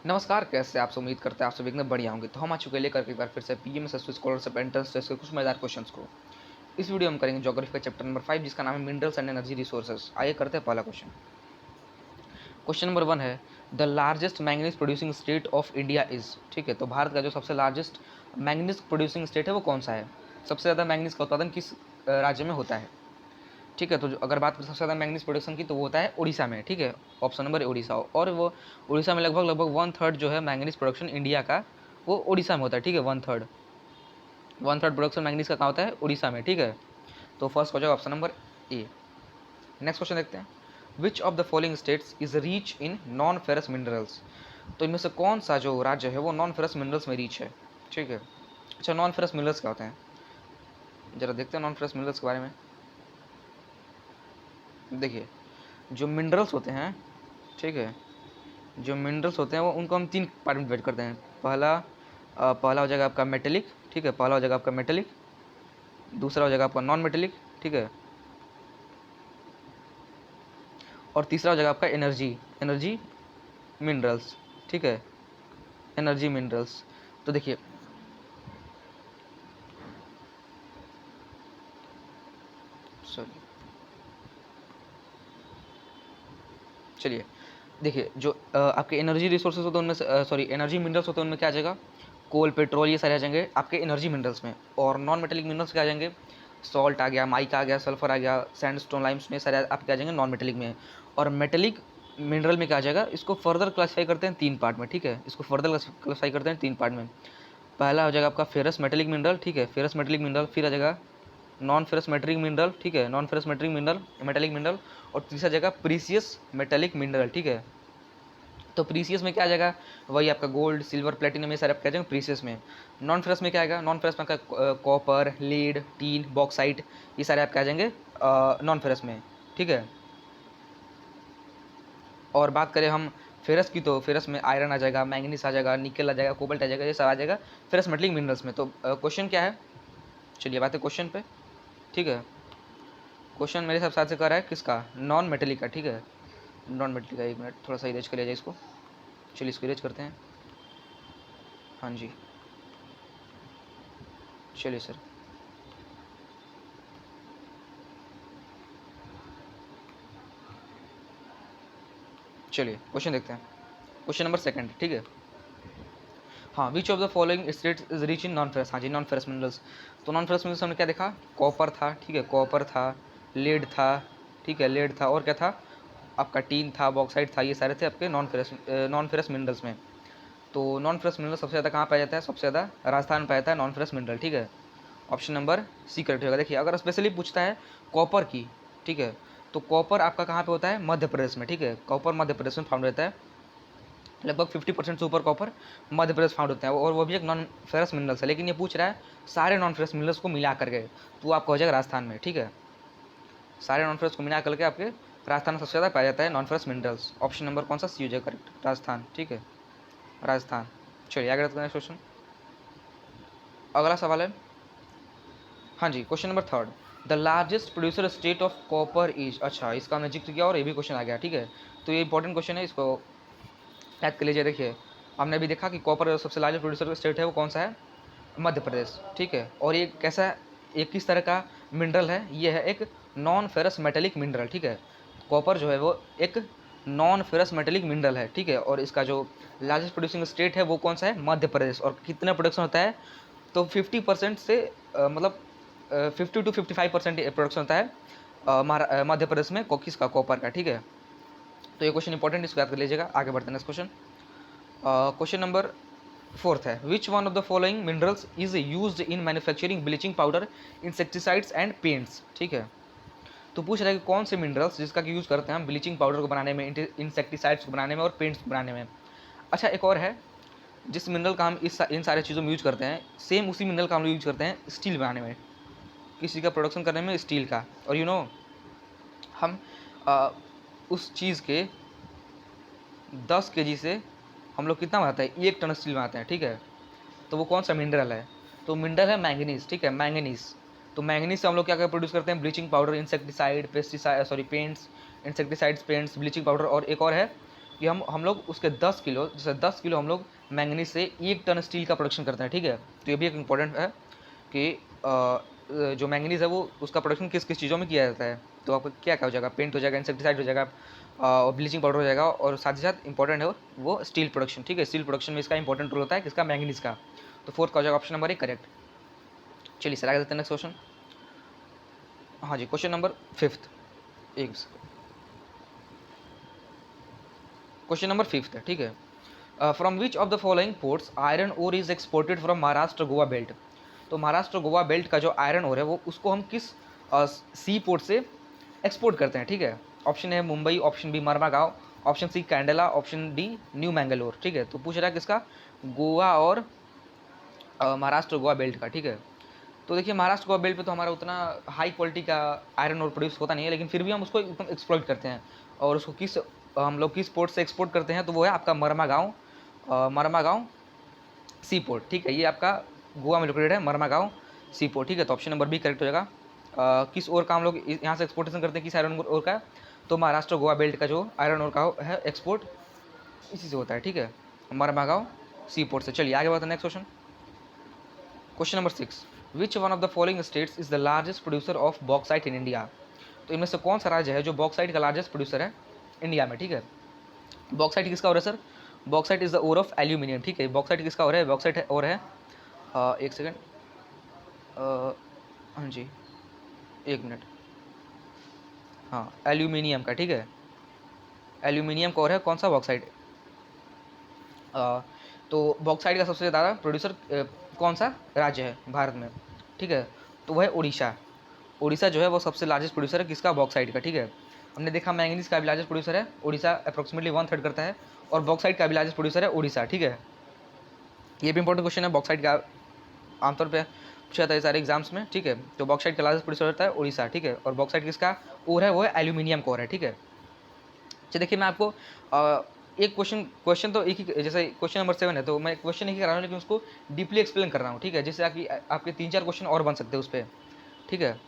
नमस्कार, कैसे आप? उम्मीद करते हैं आप सभी एकदम बढ़िया होंगे। तो हम आ चुके हैं लेकर के एक बार फिर से पीएमएसएससी स्कॉलरशिप एंट्रेंस टेस्ट के कुछ मजेदार क्वेश्चंस को। इस वीडियो में हम करेंगे ज्योग्राफी का चैप्टर नंबर 5 जिसका नाम है मिनरल्स एंड एनर्जी रिसोर्सेज। आइए करते हैं पहला क्वेश्चन। क्वेश्चन नंबर 1 है the largest manganese producing state of India is. ठीक है, तो भारत का जो सबसे लार्जेस्ट मैंगनीज प्रोड्यूसिंग स्टेट है वो कौन सा है? सबसे ज़्यादा मैंगनीज का उत्पादन किस राज्य में होता है? ठीक है, तो अगर बात करें सबसे ज़्यादा मैंगनीज प्रोडक्शन की तो वो होता है उड़ीसा में। ठीक है, ऑप्शन नंबर उड़ीसा। और वो उड़ीसा में लगभग लगभग 1/3 जो है मैंगनीज प्रोडक्शन इंडिया का वो उड़ीसा में होता है। ठीक है, 1/3 प्रोडक्शन मैंगनीज का कहाँ होता है? उड़ीसा में। ठीक है, तो फर्स्ट हो जाएगा option number A. Next question देखते हैं। विच of the following states is reach in non ferrous minerals? तो इनमें से कौन सा जो राज्य है वो नॉन फेरस मिनरल्स में रीच है? ठीक है, अच्छा नॉन फेरस मिनरल्स क्या होते हैं जरा देखते हैं नॉन फेरस मिनरल्स के बारे में। देखिए, जो मिनरल्स होते हैं, ठीक है, जो मिनरल्स होते हैं वो उनको हम 3 पार्ट में डिवाइड करते हैं। पहला हो जाएगा आपका मेटेलिक। ठीक है, पहला हो जाएगा आपका मेटेलिक, दूसरा हो जाएगा आपका नॉन मेटेलिक। ठीक है, और तीसरा हो जाएगा आपका एनर्जी एनर्जी मिनरल्स। ठीक है, एनर्जी मिनरल्स। तो देखिए, सॉरी, चलिए देखिए, जो आपके एनर्जी रिसोर्सेज होते हैं उनमें सॉरी एनर्जी मिनरल्स होते हैं उनमें क्या आ जाएगा? कोल, पेट्रोल, ये सारे आ जाएंगे आपके एनर्जी मिनरल्स में। और नॉन मेटेलिक मिनरल्स क्या आ जाएंगे? सॉल्ट आ गया, माइका आ गया, सल्फर आ गया, सैंडस्टोन, लाइमस्टोन, ये सारे आपके आ जाएंगे नॉन मेटेलिक में। और मेटेलिक मिनरल में क्या आ जाएगा? इसको फर्दर क्लासीफाई करते हैं 3 पार्ट में। ठीक है, इसको फर्दर क्लासीफाई करते हैं 3 पार्ट में। पहला हो जाएगा आपका फेरस मेटेलिक मिनरल। ठीक है, फेरस मेटेलिक मिनरल। फिर आ जाएगा नॉन फेरस मेटेलिक मिनरल। ठीक है, non ferrous metallic mineral, metallic mineral. और तीसरा जगह प्रीसियस मेटेलिक मिनरल। ठीक है, तो प्रीसियस में क्या आ जाएगा? वही आपका गोल्ड, सिल्वर, प्लेटिनम, ये सारे आप क्या जाएंगे प्रीसियस में। नॉन फेरस में क्या आएगा? नॉन फेरस में आपका कॉपर, लीड, टीन, बॉक्साइट, ये सारे आप क्या आ जाएंगे नॉन फेरस में। ठीक है, और बात करें हम फेरस की तो फेरस में आयरन आ जाएगा, मैंगनीस आ जाएगा, निकल आ जाएगा, कोबल्ट आ जाएगा, ये सब आ जाएगा फेरस मेटलिक मिनरल्स में। तो क्वेश्चन क्या है? चलिए बात है क्वेश्चन पे। ठीक है, क्वेश्चन मेरे हिसाब से कर रहा है किसका? नॉन मेटेलिक का। ठीक है, नॉन मेटेलिक का। 1 मिनट, थोड़ा सा इरेज कर लिया जाए इसको। चलिए इसको इरेज करते हैं। हाँ जी, चलिए सर। चलिए क्वेश्चन देखते हैं। Question number 2। ठीक है, हाँ, विच of the following states is rich in non ferrous? हाँ जी, नॉन फेरस मिनरल्स। तो नॉन फेरस मिनरल्स हमने क्या देखा? कॉपर था। ठीक है, कॉपर था, लेड था। ठीक है, लेड था, और क्या था? आपका टीन था, बॉक्साइड था, ये सारे थे आपके नॉन फेरस मिनरल्स में। तो नॉन फेरस मिनरल सबसे ज़्यादा कहाँ पाया जाता है? सबसे ज़्यादा राजस्थान में पाया जाता है नॉन फेरस मिनरल। ठीक है, ऑप्शन नंबर सी करेक्ट होगा। देखिए, अगर स्पेशली पूछता है कॉपर की, ठीक है, तो कॉपर आपका कहाँ पे होता है? मध्य प्रदेश में। ठीक है, कॉपर मध्य प्रदेश में फाउंड रहता है। लगभग 50% से ऊपर कॉपर मध्य प्रदेश फाउंड होता है, और वो भी एक नॉन फेरस मिनरल्स है। लेकिन ये पूछ रहा है सारे नॉन फेरस मिनरल्स को मिला करके, तो आपका हो जाएगा राजस्थान में। ठीक है, सारे नॉन फेरस को मिला करके आपके राजस्थान में सबसे ज़्यादा पाया जाता है non ferrous minerals. Option number कौन सा? सी हो जाएगा करेक्ट, राजस्थान। ठीक है, राजस्थान। चलिए आगे बढ़ते हैं क्वेश्चन। अगला सवाल है, हाँ जी, question number 3। The largest producer state of copper is. अच्छा, इसका हमने जिक्र किया और ये भी क्वेश्चन आ गया। ठीक है, तो ये इंपॉर्टेंट क्वेश्चन है, इसको याद कर लीजिए। देखिए, हमने अभी देखा कि कॉपर सबसे लार्जेस्ट प्रोड्यूसर स्टेट है वो कौन सा है? मध्य प्रदेश। ठीक है, और ये कैसा, एक किस तरह का मिनरल है? ये है एक नॉन फेरस मेटेलिक मिनरल। ठीक है, कॉपर जो है वो एक नॉन फेरस मेटेलिक मिनरल है। ठीक है, और इसका जो लार्जेस्ट प्रोड्यूसिंग स्टेट है वो कौन सा है? मध्य प्रदेश। और कितना प्रोडक्शन होता है? तो 50% से मतलब 50 to 55% प्रोडक्शन होता है मध्य प्रदेश में कोकिस का, कॉपर का। ठीक है, तो ये क्वेश्चन इंपॉर्टेंट, इसको याद कर लीजिएगा। आगे बढ़ते हैं नेक्स्ट क्वेश्चन। क्वेश्चन नंबर 4 है, which one of the following minerals is used in manufacturing bleaching powder, insecticides and paints? ठीक है, तो पूछ रहा है कि कौन से मिनरल्स जिसका कि यूज़ करते हैं हम ब्लीचिंग पाउडर को बनाने में, इंसेक्टिसाइड्स को बनाने में और पेंट्स को बनाने में। अच्छा, एक और है जिस मिनरल का हम इन सारे चीज़ों में यूज करते हैं, सेम उसी मिनरल का हम लोग यूज करते हैं स्टील बनाने में, किसी का प्रोडक्शन करने में स्टील का। और हम उस चीज़ के 10 kg से हम लोग कितना बनाते हैं? 1 टन स्टील बनाते हैं। ठीक है, तो वो कौन सा मिनरल है? तो मिनरल है मैंगनीज। ठीक है, मैंगनीज। तो मैंगनीज से हम लोग क्या क्या प्रोड्यूस करते हैं? Bleaching powder, insecticide, pesticide, sorry paints, insecticides, paints, bleaching powder, और एक और है कि हम लोग उसके 10 किलो, जैसे 10 किलो हम लोग मैंगनीज से 1 टन स्टील का प्रोडक्शन करते हैं, ठीक है। तो ये भी एक इम्पॉर्टेंट है कि जो मैंगनीज है वो उसका प्रोडक्शन किस किस चीज़ों में किया जाता है। तो आपका क्या क्या हो जाएगा, पेंट हो जाएगा, इंसेक्टिसाइड हो जाएगा, ब्लीचिंग पाउडर हो जाएगा, और साथ ही साथ इंपॉर्टेंट है वो स्टील प्रोडक्शन, ठीक है। स्टील प्रोडक्शन में इसका इंपॉर्टेंट रोल होता है किसका, मैंगनीज का। तो फोर्थ का हो जाएगा ऑप्शन नंबर 1 करेक्ट। चलिए सर आगे देते हैं नेक्स्ट क्वेश्चन। हाँ जी, क्वेश्चन नंबर 5th, एक क्वेश्चन नंबर 5th है, ठीक है। From which of the following ports iron ore is exported from Maharashtra Goa belt. तो महाराष्ट्र गोवा बेल्ट का जो आयरन ओर है वो उसको हम किस सी पोर्ट से एक्सपोर्ट करते हैं, ठीक है। ऑप्शन है Mumbai, option B Marmagao, option C Kandla, option D new Mangalore, ठीक है। तो पूछ रहा है किसका, गोवा और महाराष्ट्र गोवा बेल्ट का, ठीक है। तो देखिए महाराष्ट्र गोवा बेल्ट पे तो हमारा उतना हाई क्वालिटी का आयरन और प्रोड्यूस होता नहीं है, लेकिन फिर भी हम उसको एकदम एक्सप्लॉइट करते हैं। और उसको हम लोग किस पोर्ट से एक्सपोर्ट करते हैं, तो वो है आपका मरमागांव सी पोर्ट, ठीक है। ये आपका गोवा में लोकेटेड है, मरमागांव सी पोर्ट, ठीक है। तो ऑप्शन नंबर बी करेक्ट हो जाएगा। किस ओर का हम लोग यहाँ से एक्सपोर्टेशन करते हैं, किस आयरन ओर का, तो महाराष्ट्र गोवा बेल्ट का जो आयरन ओर का है एक्सपोर्ट इसी से होता है, ठीक है, मरमागांव सी पोर्ट से। चलिए आगे बढ़ते हैं next question. Question number 6, which one of the following states is the largest producer of bauxite in India. तो इनमें से कौन सा राज्य है जो बॉक्साइट का लार्जेस्ट प्रोड्यूसर है इंडिया में, ठीक है। बॉक्साइट किसका और है sir, bauxite is the ore of aluminium, ठीक है। बॉक्साइट किसका और है, बॉक्साइट है और है एक सेकेंड, हाँ जी 1 मिनट, हाँ एल्यूमिनियम का, ठीक है। एल्यूमिनियम का और है कौन सा, बॉक्साइट। तो बॉक्साइट का सबसे ज़्यादा प्रोड्यूसर कौन सा राज्य है भारत में, ठीक है। तो वह है उड़ीसा। उड़ीसा जो है वो सबसे लार्जेस्ट प्रोड्यूसर है किसका, बॉक्साइट का, ठीक है। हमने देखा मैंगनीज का भी लार्जेस्ट प्रोड्यूसर है उड़ीसा, अप्रोक्सीमेटली 1/3 करता है, और बॉक्साइट का भी लार्जेस्ट प्रोड्यूसर है उड़ीसा, ठीक है। ये भी इंपॉर्टेंट क्वेश्चन है, बॉक्साइट का आमतौर पर पूछा जाता है सारे एग्जाम्स में, ठीक है। तो बॉक्साइट का लार्जेस्ट प्रोड्यूसर होता है उड़ीसा, ठीक है। और बॉक्साइट किसका और है, वो है एल्यूमिनियम का और है, ठीक है। अच्छा देखिए मैं आपको एक क्वेश्चन तो एक ही, जैसे क्वेश्चन नंबर 7 है तो मैं क्वेश्चन एक ही कर रहा हूँ, लेकिन उसको डीपली एक्सप्लेन कर रहा हूँ, ठीक है। जिससे आपके 3-4 क्वेश्चन और बन सकते हैं उस पर, ठीक है।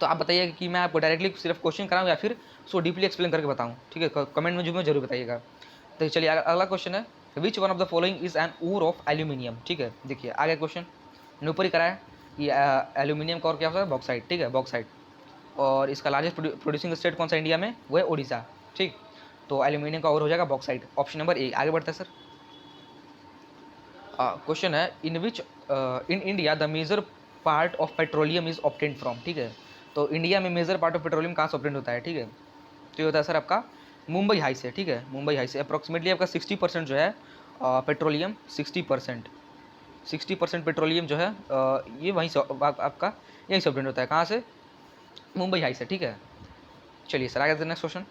तो आप बताइए कि मैं आपको डायरेक्टली सिर्फ क्वेश्चन कराऊँ या फिर उसको डीपली एक्सप्लेन करके बताऊँ, ठीक है। कमेंट में जरूर बताइएगा। तो चलिए अगला क्वेश्चन है, which one of the following is an ore of aluminium, ठीक है। देखिए आगे क्वेश्चन ने ऊपर ही करा है, ये एल्यूमिनियम का और क्या होता है, बॉक्साइट, ठीक है, बॉक्साइट। और इसका लार्जेस्ट प्रोड्यूसिंग स्टेट कौन सा इंडिया में, वो है उड़ीसा, ठीक। तो एल्यूमिनियम का और हो जाएगा बॉक्साइट, ऑप्शन नंबर ए। आगे बढ़ता है सर। क्वेश्चन है, in India the major part of petroleum is obtained from, ठीक है। तो इंडिया में मेजर पार्ट ऑफ पेट्रोलियम कहाँ से ऑब्टेन्ड होता है, ठीक है। तो ये होता है सर आपका मुंबई हाई से, ठीक है। मुंबई हाई से अप्रॉक्सीमेटली आपका 60% जो है पेट्रोलियम, 60% पेट्रोलियम जो है ये वहीं से आपका यहीं से ऑब्टेन्ड होता है, कहाँ से, मुंबई हाई से, ठीक है। चलिए सर आगे नेक्स्ट क्वेश्चन।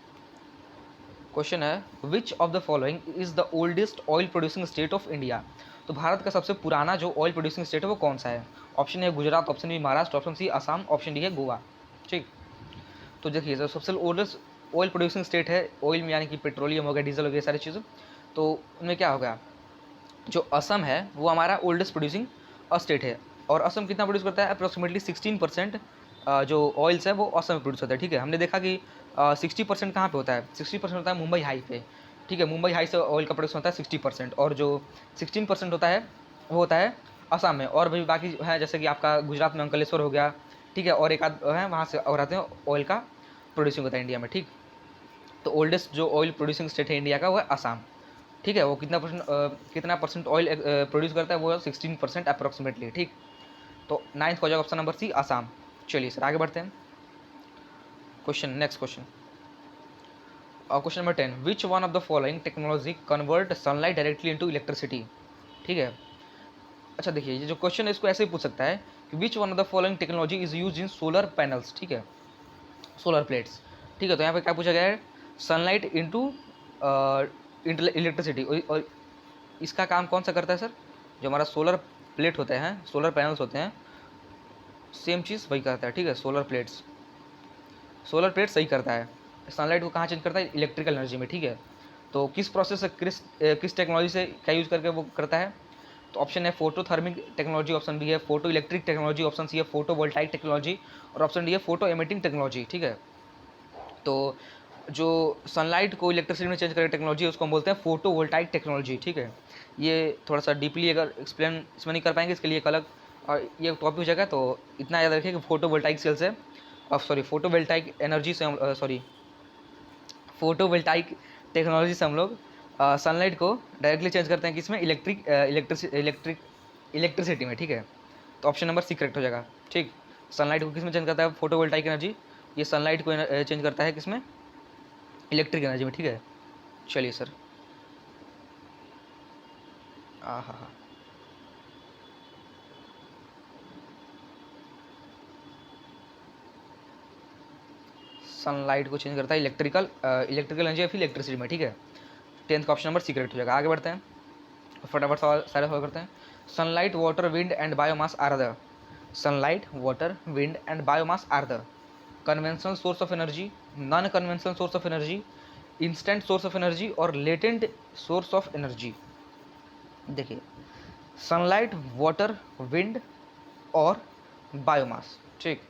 क्वेश्चन है, विच of the following is the oldest oil producing state of India. तो भारत का सबसे पुराना जो ऑयल प्रोड्यूसिंग स्टेट है वो कौन सा है। ऑप्शन है Gujarat, option B Maharashtra, option C Assam, option D है गोवा, ठीक। तो देखिए जो सबसे ओल्डेस्ट ऑयल प्रोड्यूसिंग स्टेट है, ऑयल में यानी कि पेट्रोलियम हो गया, डीजल हो गया, सारी चीज़ें, तो उनमें क्या होगा, जो असम है वो हमारा ओल्डेस्ट प्रोड्यूसिंग स्टेट है। और असम कितना प्रोड्यूस करता है, अप्रोक्सीमेटली 16% जो ऑयल्स है वो असम में प्रोड्यूस होता है, ठीक है। हमने देखा कि 60% कहाँ पे होता है, 60% होता है मुंबई हाई पे, ठीक है। मुंबई हाई से ऑयल का प्रोडक्शन होता है 60%, और जो 16% होता है वो होता है असम में। और भी बाकी है जैसे कि आपका गुजरात में अंकलेश्वर हो गया, ठीक है, और एक आध है वहाँ से और आते हैं ऑयल का प्रोड्यूसिंग होता है इंडिया में, ठीक। तो ओल्डेस्ट जो ऑयल प्रोड्यूसिंग स्टेट है इंडिया का वो है असम, ठीक है। वो कितना परसेंट ऑयल प्रोड्यूस करता है, वो है 16% अप्रोक्सीमेटली, ठीक। तो 9th हो जाएगा ऑप्शन नंबर सी असम। चलिए सर आगे बढ़ते हैं। Question next question, question number 10, which one of the following technology convert sunlight directly into electricity, ठीक है। अच्छा देखिए ये जो क्वेश्चन है इसको ऐसे ही पूछ सकता है कि विच one of the following technology is use in solar panels, ठीक है, सोलर प्लेट्स, ठीक है। तो यहाँ पे क्या पूछा गया है, सनलाइट इनटू इलेक्ट्रिसिटी, और इसका काम कौन सा करता है सर, जो हमारा सोलर प्लेट होते हैं, सोलर पैनल्स होते हैं, सेम चीज़ वही करता है, ठीक है। सोलर प्लेट सही करता है, सनलाइट को कहाँ चेंज करता है, इलेक्ट्रिकल एनर्जी में, ठीक है। तो किस प्रोसेस से किस टेक्नोलॉजी से क्या यूज़ करके वो करता है, तो ऑप्शन है फोटोथर्मिक टेक्नोलॉजी, ऑप्शन बी है photo electric technology, option C है फोटो वोल्टाइक टेक्नोलॉजी, और ऑप्शन डी है फोटो एमिटिंग टेक्नोलॉजी, ठीक है। तो जो सनलाइट को इलेक्ट्रिसिटी में चेंज करने टेक्नोलॉजी है उसको हम बोलते हैं फोटोवोल्टाइक टेक्नोलॉजी, ठीक है। ये थोड़ा सा डीपली अगर एक्सप्लेन इसमें नहीं कर पाएंगे, इसके लिए एक अलग और ये टॉपिक हो जाएगा। तो इतना याद रखिए कि फोटोवोल्टाइक सेल से सॉरी फोटोवोल्टाइक एनर्जी से हम सॉरी फोटोवोल्टाइक टेक्नोलॉजी से हम लोग सनलाइट को डायरेक्टली चेंज करते हैं कि इसमें इलेक्ट्रिसिटी में, ठीक है। तो ऑप्शन नंबर सी करेक्ट हो जाएगा, ठीक। सनलाइट को किस में चेंज करता है फोटोवोल्टाइक एनर्जी, ये सनलाइट को चेंज करता है किसमें, इलेक्ट्रिक एनर्जी में, ठीक है। चलिए सर, हाँ हाँ हाँ, सनलाइट को चेंज करता है इलेक्ट्रिकल एनर्जी या फिर इलेक्ट्रिसिटी में, ठीक है। 10th का ऑप्शन नंबर सी करेक्ट हो जाएगा। आगे बढ़ते हैं, फटाफट सवाल सारे सॉल्व करते हैं। Sunlight water wind and biomass are the sunlight water wind and biomass are the conventional source of energy, non conventional source of energy, instant source of energy और लेटेंट सोर्स ऑफ एनर्जी। देखिए, sunlight, water, wind और biomass, ठीक।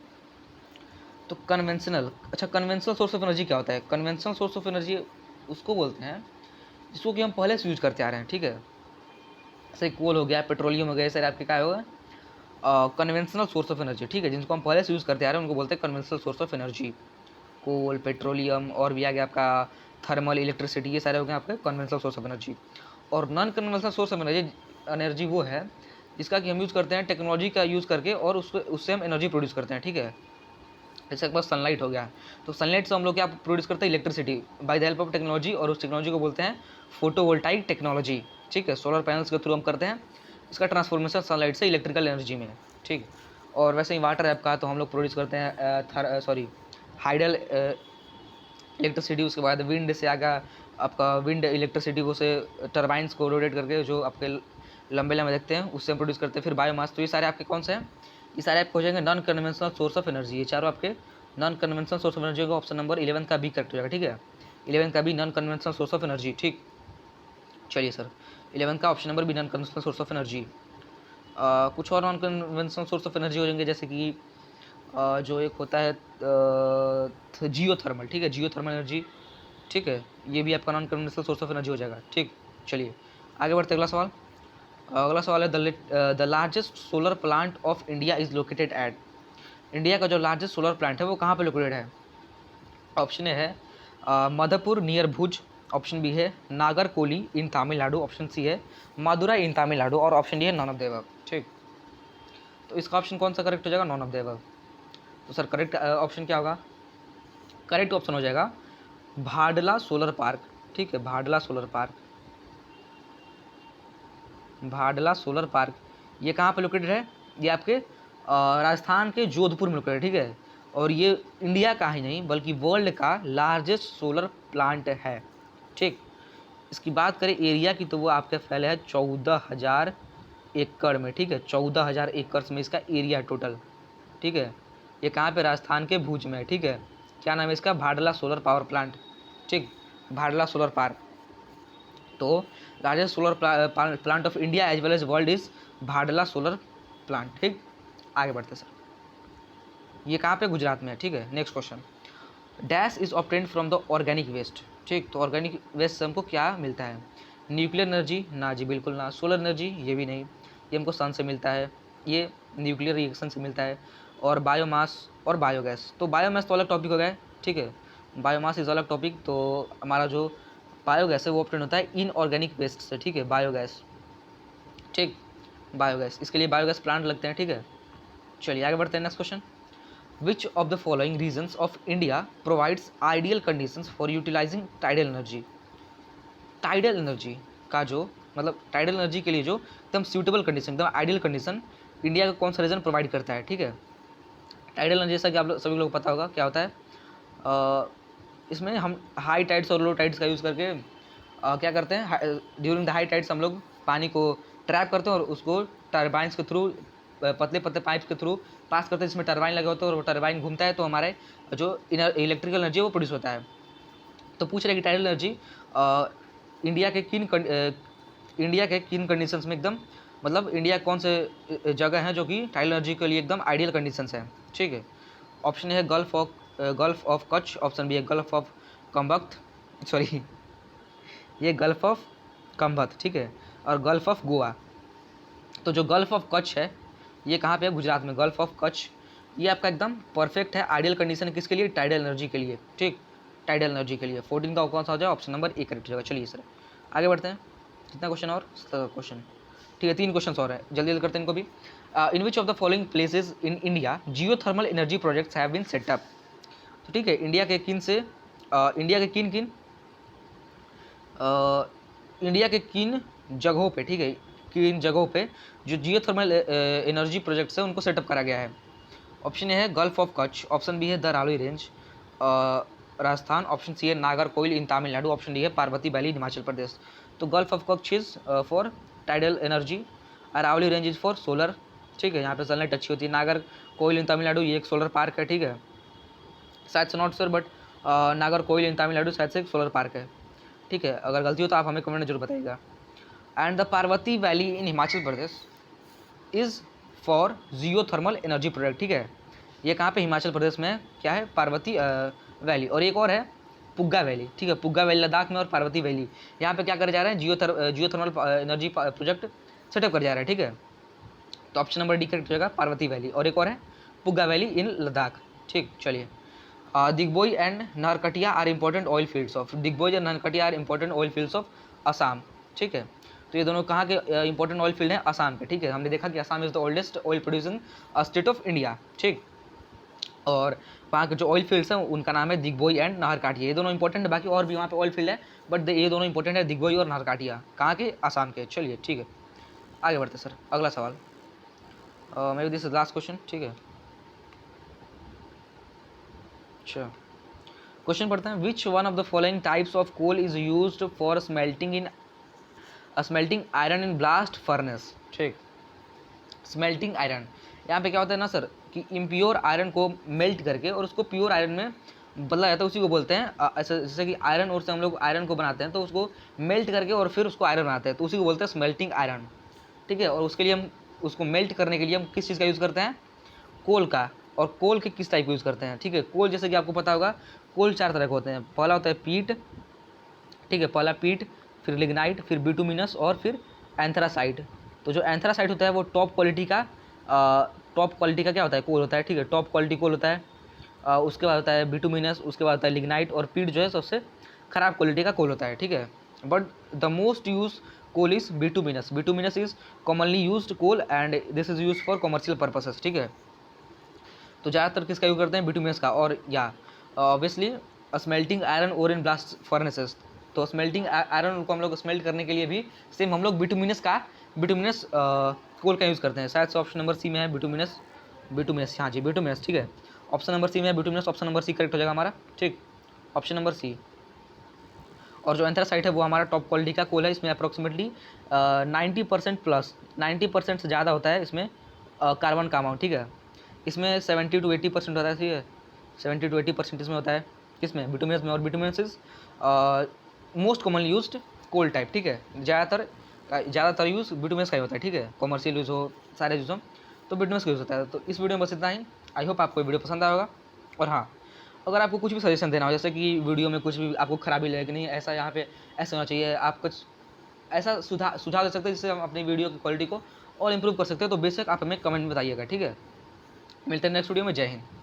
तो conventional, अच्छा conventional source of energy क्या होता है? Conventional source of energy उसको बोलते हैं जिसको कि हम पहले से यूज करते आ रहे हैं, ठीक है। जैसे कोल हो गया, पेट्रोलियम हो गया, सर आपके क्या होगा कन्वेंशनल सोर्स ऑफ एनर्जी, ठीक है। जिनको हम पहले से यूज़ करते आ रहे हैं उनको बोलते हैं conventional source of energy. Coal, petroleum और भी आ गया आपका थर्मल, इलेक्ट्रिसिटी, ये सारे हो गए आपके कन्वेंशनल सोर्स ऑफ एनर्जी। और non conventional source of energy वो है जिसका कि हम यूज़ करते हैं टेक्नोलॉजी का यूज़ करके और उससे हम एनर्जी प्रोड्यूस करते हैं, ठीक है। जैसे आपके पास सनलाइट हो गया, तो सनलाइट से हम लोग क्या प्रोड्यूस करते हैं, electricity by the help of technology, और उस टेक्नोलॉजी को बोलते हैं फोटोवोल्टाइक टेक्नोलॉजी, ठीक है। सोलर पैनल्स के थ्रू हम करते हैं इसका ट्रांसफॉर्मेशन सनलाइट से इलेक्ट्रिकल एनर्जी में, ठीक। और वैसे ही वाटर ऐप का तो हम लोग प्रोड्यूस करते हैं हाइडल इलेक्ट्रिसिटी। उसके बाद विंड से आगा आपका विंड इलेक्ट्रिसिटी को से टरबाइंस को रोटेट करके जो आपके लंबे लंबे देखते हैं उससे हम प्रोड्यूस करते हैं। फिर बायोमास, तो ये सारे आपके कौन से हैं, ये सारे आपको हो जाएंगे non conventional source of energy. ये चारों आपके non conventional source of energy का ऑप्शन नंबर 11 का बी करेक्ट हो जाएगा, ठीक है। 11 का B non conventional source of energy, ठीक। चलिए सर, 11 का option number B non conventional source of energy. कुछ और non conventional source of energy हो जाएंगे, जैसे कि जो एक होता है जियो थर्मल, ठीक है, जियो थर्मल एनर्जी, ठीक है। ये भी आपका non conventional source of energy हो जाएगा, ठीक। चलिए आगे बढ़ते अगला सवाल। अगला सवाल है the largest solar plant of India is located at. India का जो लार्जेस्ट सोलर प्लांट है वो कहाँ पे लोकेटेड है? ऑप्शन ए है मधुपुर नियर भुज, ऑप्शन बी है नागरकोली इन तमिलनाडु, ऑप्शन सी है मादुराई इन तमिलनाडु और ऑप्शन डी है नॉन ऑफ द अबव, ठीक। तो इसका ऑप्शन कौन सा करेक्ट हो जाएगा? None of the above. तो सर करेक्ट ऑप्शन क्या होगा? करेक्ट ऑप्शन हो जाएगा भाडला सोलर पार्क, ठीक है। भाडला सोलर पार्क, भाडला सोलर पार्क ये कहाँ पे लोकेटेड है? ये आपके राजस्थान के जोधपुर में लोकेटेड, ठीक है। और ये इंडिया का ही नहीं बल्कि वर्ल्ड का लार्जेस्ट सोलर प्लांट है, ठीक। इसकी बात करें एरिया की तो वो आपके फैले है 14,000 एकड़ में, ठीक है। 14,000 एकड़ में इसका एरिया टोटल, ठीक है। ये कहाँ पे? राजस्थान के भुज में, ठीक है। क्या नाम है इसका? भाडला सोलर पावर प्लांट, ठीक। Bhadla solar park. तो largest solar plant of India as well as world is Bhadla solar plant, ठीक। आगे बढ़ते सर, ये कहाँ पे? गुजरात में है, ठीक है। Next question, dash is obtained from the organic waste, ठीक। तो ऑर्गेनिक वेस्ट से हमको क्या मिलता है? न्यूक्लियर एनर्जी, ना जी बिल्कुल ना। सोलर एनर्जी, ये भी नहीं, ये हमको सन से मिलता है, ये न्यूक्लियर रिएक्शन से मिलता है। और बायोमास और बायोगैस, तो बायोमास तो अलग टॉपिक हो गया है, ठीक है। बायोमास इज अलग टॉपिक। तो हमारा जो बायोगैस है वो ऑब्टेन होता है इनऑर्गेनिक वेस्ट से, ठीक है। बायोगैस, ठीक। बायोगैस, इसके लिए बायोगैस प्लांट लगते हैं, ठीक है। चलिए आगे बढ़ते हैं। Next question, which of the following regions of India provides ideal conditions for utilising tidal energy. Tidal energy का जो मतलब टाइडल एनर्जी के लिए जो एकदम सूटेबल कंडीशन, एकदम आइडियल कंडीशन इंडिया का कौन सा रीजन प्रोवाइड करता है, ठीक है। टाइडल एनर्जी जैसा कि आप सभी लोग पता होगा क्या होता है, इसमें हम हाई टाइड्स और लो टाइड्स का यूज़ करके क्या करते हैं, ड्यूरिंग द हाई टाइड्स हम लोग पानी को ट्रैप करते हैं और उसको टरबाइंस के थ्रू, पतले पतले पाइप्स के थ्रू पास करते हैं, जिसमें टरबाइन लगे होते हैं और वो टरबाइन घूमता है तो हमारे जो इलेक्ट्रिकल एनर्जी है वो प्रोड्यूस होता है। तो पूछ रहे कि टाइडल एनर्जी इंडिया के किन कंडीशंस में एकदम मतलब इंडिया कौन से जगह हैं जो कि टाइडल एनर्जी के लिए एकदम आइडियल कंडीशंस हैं, ठीक है। ऑप्शन है gulf of Kutch, option B है गल्फ ऑफ कम्बख्त, सॉरी ये गल्फ ऑफ कम्बख्त, ठीक है, और गल्फ ऑफ गोवा। तो जो गल्फ ऑफ कच्छ है ये कहाँ पे है? गुजरात में, गल्फ ऑफ कच्छ। ये आपका एकदम परफेक्ट है, आइडियल कंडीशन किसके लिए? टाइडल एनर्जी के लिए, ठीक, टाइडल एनर्जी के लिए। 14 का कौन सा हो जाए? ऑप्शन नंबर ए करेक्ट हो जाएगा। चलिए सर आगे बढ़ते हैं। कितना क्वेश्चन और? क्वेश्चन, ठीक है, 3 क्वेश्चन और है, जल्दी जल्दी करते हैं इनको भी। In which of the following places in India geothermal energy projects have been set up. तो ठीक है, इंडिया के किन से इंडिया के किन किन इंडिया के किन जगहों पे, ठीक है, किन जगहों पे जो जियो थर्मल एनर्जी प्रोजेक्ट्स है उनको सेटअप करा गया है। ऑप्शन ए है gulf of Kutch, option B है Aravalli range Rajasthan, option C है Nagercoil in Tamil Nadu, option D है पार्वती वैली हिमाचल प्रदेश। तो gulf of Kutch is for tidal energy, Aravalli range is for solar, ठीक है, यहाँ पे सनलाइट अच्छी होती है। नागरकोइल इन तमिलनाडु ये एक सोलर पार्क है, ठीक है, शायद से not sure but Nagercoil in Tamil Nadu शायद से एक सोलर पार्क है, ठीक है, अगर गलती हो तो आप हमें कमेंट में जरूर बताइएगा। And the Parvati valley in Himachal Pradesh is for Jio thermal energy project, ठीक है, ये कहाँ पे? हिमाचल प्रदेश में क्या है? पार्वती वैली। और एक और है पुग्गा वैली, ठीक है, पुग्गा वैली लद्दाख में और पार्वती वैली यहाँ पे क्या करे जा रहे हैं? जियो थर्मल एनर्जी प्रोजेक्ट सेटअप कर जा रहा है, ठीक है। तो ऑप्शन नंबर डी करेक्ट हो जाएगा, पार्वती वैली। और एक और है पुग्गा वैली इन लद्दाख, ठीक। चलिए Digboi and Naharkatiya are important oil fields of, Digboi and Naharkatiya are important oil fields of Assam, ठीक है। तो ये दोनों कहाँ के इंपॉर्टेंट ऑयल फील्ड हैं? असम के, ठीक है। हमने देखा कि Assam is the oldest oil producing state of India, ठीक। और वहाँ के जो ऑयल फील्ड्स हैं उनका नाम है दिग्बोई एंड नाहरकाटिया, ये दोनों इंपॉर्टेंट है। बाकी और भी वहाँ पे ऑयल फील्ड है बट ये दोनों इंपॉर्टेंट है, दिग्बोई और नाहरकाटिया, कहाँ के? असम के। चलिए ठीक है, आगे बढ़ते सर, अगला सवाल, may be this is last question, ठीक है। अच्छा, क्वेश्चन पढ़ते हैं। Which one of the following types of coal is used for smelting iron in blast furnace, ठीक। स्मेल्टिंग आयरन, यहाँ पे क्या होता है ना सर कि इम्प्योर आयरन को मेल्ट करके और उसको प्योर आयरन में बदला जाता है, उसी को बोलते हैं ऐसे, जैसे कि आयरन और से हम लोग आयरन को बनाते हैं तो उसको मेल्ट करके और फिर उसको आयरन बनाते हैं, तो उसी को बोलते हैं स्मेल्टिंग आयरन, ठीक है। और उसके लिए हम उसको मेल्ट करने के लिए हम किस चीज़ का यूज़ करते हैं? कोल का। और कोल के किस टाइप का यूज़ करते हैं, ठीक है। कोल जैसे कि आपको पता होगा कोल 4 तरह के होते हैं। पहला होता है पीट, ठीक है, पहला पीट, फिर लिग्नाइट, फिर बिटुमिनस और फिर एंथ्रासाइट। तो जो एंथ्रासाइट होता है वो टॉप क्वालिटी का क्या होता है? कोल होता है, ठीक है, टॉप क्वालिटी कोल होता है। उसके बाद होता है बिटुमिनस, उसके बाद होता है लिग्नाइट, और पीट जो है सबसे ख़राब क्वालिटी का कोल होता है, ठीक है। But the most use coal is bituminous, bituminous is commonly used coal and this is use for commercial purposes, ठीक है। तो ज़्यादातर किसका यूज़ करते हैं? बिटुमिनस का। और या ऑब्वियसली स्मेल्टिंग आयरन और इन ब्लास्ट फर्नेसेस, तो स्मेल्टिंग आयरन को हम लोग स्मेल्ट करने के लिए भी सेम हम लोग बिटुमिनस कोल का यूज़ करते हैं। शायद से ऑप्शन नंबर सी में है बिटुमिनस, हाँ जी बिटुमिनस, ठीक है, ऑप्शन नंबर सी में है bituminous, option number C correct हो जाएगा हमारा, ठीक, ऑप्शन नंबर सी। और जो एंथ्रासाइट है वो हमारा टॉप क्वालिटी का कोल है, इसमें अप्रॉक्सीमेटली 90% प्लस 90% से ज़्यादा होता है इसमें कार्बन का अमाउंट, ठीक है। इसमें 70 to 80% होता है, ठीक है, 70 to 80% इसमें होता है, किसमें? बिटुमिनस में। और bituminous is most commonly used coal type, ठीक है, ज़्यादातर यूज़ बिटुमिनस का ही होता है, ठीक है, कॉमर्शियल यूज़ हो, सारे यूज़ हो तो बिटुमिनस का यूज़ होता है। तो इस वीडियो में बस इतना ही। आई होप आपको वीडियो पसंद आया होगा। और हाँ, अगर आपको कुछ भी सजेशन देना हो, जैसे कि वीडियो में कुछ भी आपको खराबी लगे कि नहीं ऐसा यहाँ पे ऐसा होना चाहिए, आप कुछ ऐसा सुझाव दे सकते हैं जिससे हम अपनी वीडियो की क्वालिटी को और इम्प्रूव कर सकते हैं, तो बेशक आप हमें कमेंट में बताइएगा, ठीक है। मिलते हैं नेक्स्ट वीडियो में। जय हिंद।